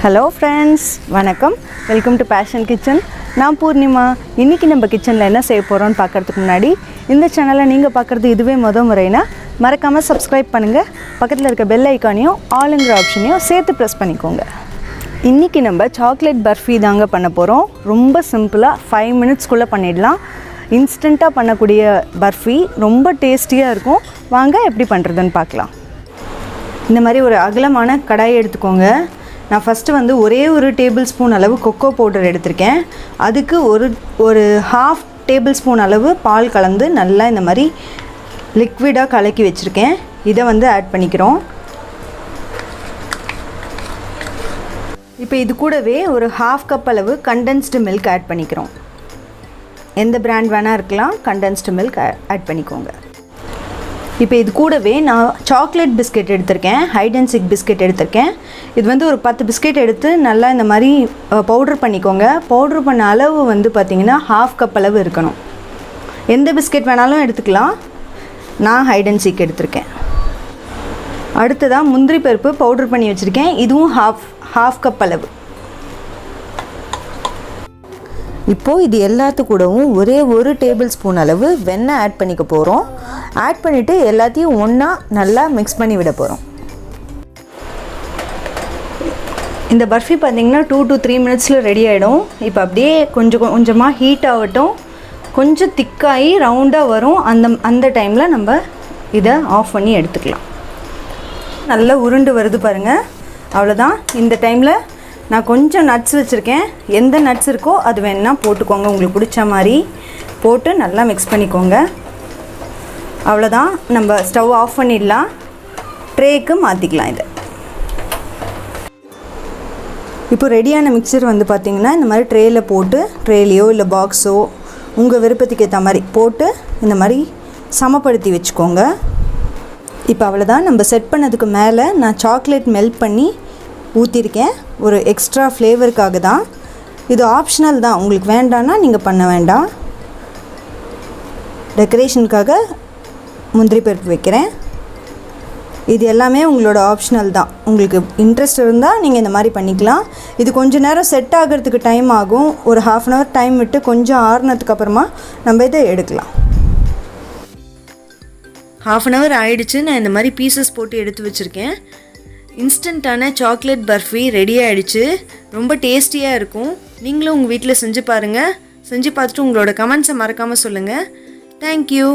Hello friends, வணக்கம். Welcome to Passion Kitchen. நான் பூர்ணிமா. இன்றைக்கி நம்ம கிச்சனில் என்ன செய்ய போகிறோன்னு பார்க்குறதுக்கு முன்னாடி இந்த சேனலை நீங்கள் பார்க்குறது இதுவே முறைனா மறக்காமல் சப்ஸ்கிரைப் பண்ணுங்கள். பக்கத்தில் இருக்க பெல் ஐக்கானையும் ஆளுங்கிற ஆப்ஷனையும் சேர்த்து ப்ரெஸ் பண்ணிக்கோங்க. இன்றைக்கி நம்ம சாக்லேட் பர்ஃபி தாங்க பண்ண போகிறோம். ரொம்ப சிம்பிளாக 5 மினிட்ஸ்க்குள்ளே பண்ணிடலாம். இன்ஸ்டண்ட்டாக பண்ணக்கூடிய பர்ஃபி ரொம்ப டேஸ்டியாக இருக்கும். வாங்க எப்படி பண்ணுறதுன்னு பார்க்கலாம். இந்த மாதிரி ஒரு அகலமான கடாயை எடுத்துக்கோங்க. நான் ஃபஸ்ட்டு வந்து ஒரே ஒரு டேபிள் ஸ்பூன் அளவு கொக்கோ பவுடர் எடுத்திருக்கேன். அதுக்கு ஒரு ½ டேபிள் ஸ்பூன் அளவு பால் கலந்து நல்லா இந்த மாதிரி லிக்விடாக கலக்கி வச்சுருக்கேன். இதை வந்து ஆட் பண்ணிக்கிறோம். இப்போ இது கூடவே ஒரு ½ கப் அளவு கண்டென்ஸ்டு மில்க் ஆட் பண்ணிக்கிறோம். எந்த பிராண்ட் வேணால் இருக்கலாம். கண்டென்ஸ்டு மில்க் ஆட் பண்ணிக்கோங்க. இப்போ இது கூடவே நான் சாக்லேட் பிஸ்கெட் எடுத்திருக்கேன். ஹைட் அண்ட் சிக் பிஸ்கெட் எடுத்திருக்கேன். இது வந்து ஒரு 10 பிஸ்கெட் எடுத்து நல்லா இந்த மாதிரி பவுட்ரு பண்ணிக்கோங்க. பவுட்ரு பண்ண அளவு வந்து பார்த்திங்கன்னா ½ கப் அளவு இருக்கணும். எந்த பிஸ்கெட் வேணாலும் எடுத்துக்கலாம். நான் ஹைட் அண்ட் சிக் எடுத்திருக்கேன். அடுத்ததாக முந்திரி பருப்பு பவுட்ரு பண்ணி வச்சுருக்கேன். இதுவும் ½ கப் அளவு. இப்போது இது எல்லாத்துக்கூடவும் ஒரே ஒரு டேபிள் ஸ்பூன் அளவு வெண்ணெய் ஆட் பண்ணிக்க போகிறோம். ஆட் பண்ணிவிட்டு எல்லாத்தையும் ஒன்றா நல்லா மிக்ஸ் பண்ணி விட போகிறோம். இந்த பர்ஃபி பார்த்திங்கன்னா 2 to 3 மினிட்ஸில் ரெடி ஆகிடும். இப்போ அப்படியே கொஞ்சமாக ஹீட் ஆகட்டும். கொஞ்சம் திக்காகி ரவுண்டாக வரும். அந்த டைமில் நம்ம இதை ஆஃப் பண்ணி எடுத்துக்கலாம். நல்லா உருண்டு வருது பாருங்கள். அவ்வளோதான். இந்த டைமில் நான் கொஞ்சம் நட்ஸ் வச்சுருக்கேன். எந்த நட்ஸ் இருக்கோ அது வேணால் போட்டுக்கோங்க. உங்களுக்கு பிடிச்ச மாதிரி போட்டு நல்லா மிக்ஸ் பண்ணிக்கோங்க. அவ்வளோதான். நம்ம ஸ்டவ் ஆஃப் பண்ணிடலாம். ட்ரேக்கு மாற்றிக்கலாம். இதை இப்போ ரெடியான மிக்சர் வந்து பார்த்திங்கன்னா இந்த மாதிரி ட்ரேயில் போட்டு, ட்ரேலையோ இல்லை பாக்ஸோ உங்கள் விருப்பத்துக்கு ஏற்ற மாதிரி போட்டு இந்த மாதிரி சமப்படுத்தி வச்சுக்கோங்க. இப்போ அவ்வளோதான். நம்ம செட் பண்ணதுக்கு மேலே நான் சாக்லேட் மெல்ட் பண்ணி ஊற்றிருக்கேன். ஒரு எக்ஸ்ட்ரா ஃப்ளேவருக்காக தான். இது ஆப்ஷனல் தான். உங்களுக்கு வேண்டான்னா நீங்கள் பண்ண வேண்டாம். டெக்கரேஷனுக்காக முந்திரி பருப்பு வைக்கிறேன். இது எல்லாமே உங்களோட ஆப்ஷனல் தான். உங்களுக்கு இன்ட்ரெஸ்ட் இருந்தால் நீங்கள் இந்த மாதிரி பண்ணிக்கலாம். இது கொஞ்சம் நேரம் செட் ஆகிறதுக்கு டைம் ஆகும். ஒரு ½ hour டைம் விட்டு கொஞ்சம் ஆறுனதுக்கு அப்புறமா நம்ம இதை எடுக்கலாம். ½ hour ஆகிடுச்சு. நான் இந்த மாதிரி பீசஸ் போட்டு எடுத்து வச்சுருக்கேன். இன்ஸ்டண்ட்டான சாக்லேட் பர்ஃபி ரெடி ஆகிடுச்சு. ரொம்ப டேஸ்டியாக இருக்கும். நீங்களும் உங்கள் வீட்டில் செஞ்சு பாருங்கள். செஞ்சு பார்த்துட்டு உங்களோட கமெண்ட்ஸை மறக்காமல் சொல்லுங்கள். தேங்க்யூ.